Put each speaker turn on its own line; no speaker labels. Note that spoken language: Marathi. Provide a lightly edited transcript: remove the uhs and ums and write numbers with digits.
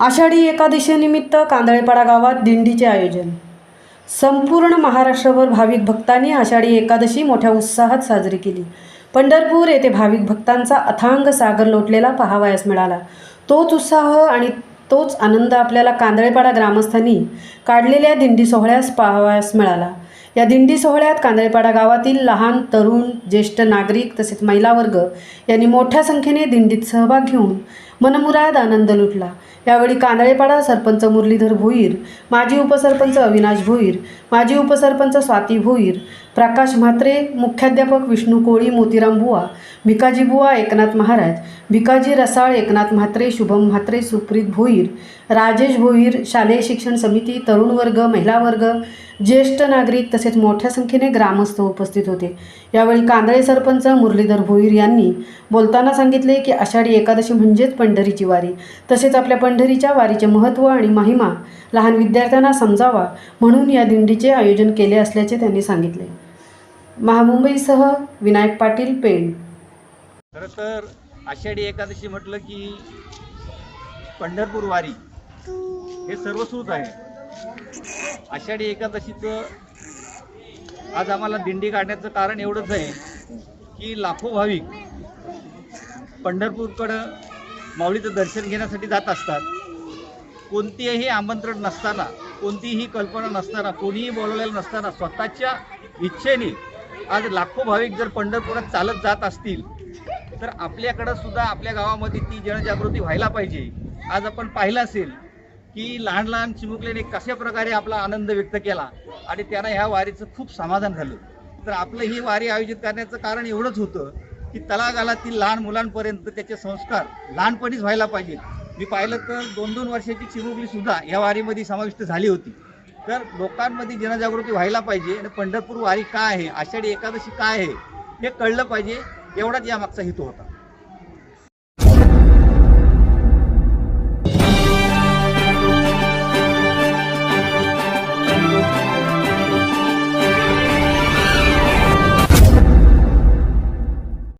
आषाढी एकादशीनिमित्त कांदळेपाडा गावात दिंडीचे आयोजन। संपूर्ण महाराष्ट्रभर भाविक भक्तांनी आषाढी एकादशी मोठ्या उत्साहात साजरी केली। पंढरपूर येथे भाविक भक्तांचा अथांग सागर लोटलेला पाहावयास मिळाला। तोच उत्साह आणि तोच आनंद आपल्याला कांदळेपाडा ग्रामस्थांनी काढलेल्या दिंडी सोहळ्यास पाहावयास मिळाला। या दिंडी सोहळ्यात कांदळेपाडा गावातील लहान, तरुण, ज्येष्ठ नागरिक तसेच महिला वर्ग यांनी मोठ्या संख्येने दिंडीत सहभाग घेऊन मनमुराद आनंद लुटला। यावेळी कांदळेपाडा सरपंच मुरलीधर भोईर, माजी उपसरपंच अविनाश भोईर, माजी उपसरपंच स्वाती भोईर, प्रकाश म्हात्रे, मुख्याध्यापक विष्णू कोळी, मोतीराम बुवा, भिकाजी बुवा, एकनाथ महाराज, भिकाजी रसाळ, एकनाथ म्हात्रे, शुभम म्हात्रे, सुप्रीत भोईर, राजेश भोईर, शालेय शिक्षण समिती, तरुण वर्ग, महिला वर्ग, ज्येष्ठ नागरिक तसेच मोठ्या संख्येने ग्रामस्थ उपस्थित होते। यावेळी कांदळे सरपंच मुरलीधर भोईर यांनी बोलताना सांगितले की आषाढी एकादशी म्हणजेच पंढरीची वारी, तसेच आपल्या पंढरीच्या वारीचे महत्त्व आणि महिमा लहान विद्यार्थ्यांना समजावा म्हणून या दिंडीचे आयोजन केले असल्याचे त्यांनी सांगितले। महामुंबईसह विनायक पाटील, पेण।
खरं तर आषाढी एकादशी म्हटलं की पंढरपूर वारी हे सर्वसूत आहे। आषाढी एकादशीचं आज आम्हाला दिंडी काढण्याचं कारण एवढंच आहे की लाखो भाविक पंढरपूरकडं माऊलीचं दर्शन घेण्यासाठी जात असतात। कोणतेही आमंत्रण नसताना, कोणतीही कल्पना नसताना, कोणीही बोलवलेलं नसताना स्वतःच्या इच्छेने आज लाखो भाविक जर पंढरपुरात चालत जात असतील तर आपल्याकडं सुद्धा आपल्या गावामध्ये ती जनजागृती व्हायला पाहिजे। आज आपण पाहिलं असेल की लहान लहान चिमुकल्याने कशा प्रकारे आपला आनंद व्यक्त केला आणि त्यांना ह्या वारीचं खूप समाधान झालं। तर आपलं ही वारी आयोजित करण्याचं कारण एवढंच होतं की तळागाळातील लहान मुलांपर्यंत त्याचे संस्कार लहानपणीच व्हायला पाहिजे। मी पाहिलं तर 2-2 वर्षाची चिमुकली सुद्धा या वारीमध्ये समाविष्ट झाली होती। तर लोकांमध्ये जनजागृती व्हायला पाहिजे आणि पंढरपूर वारी काय आहे, आषाढी एकादशी काय आहे हे कळलं पाहिजे, एवढाच यामागचा हेतू होता।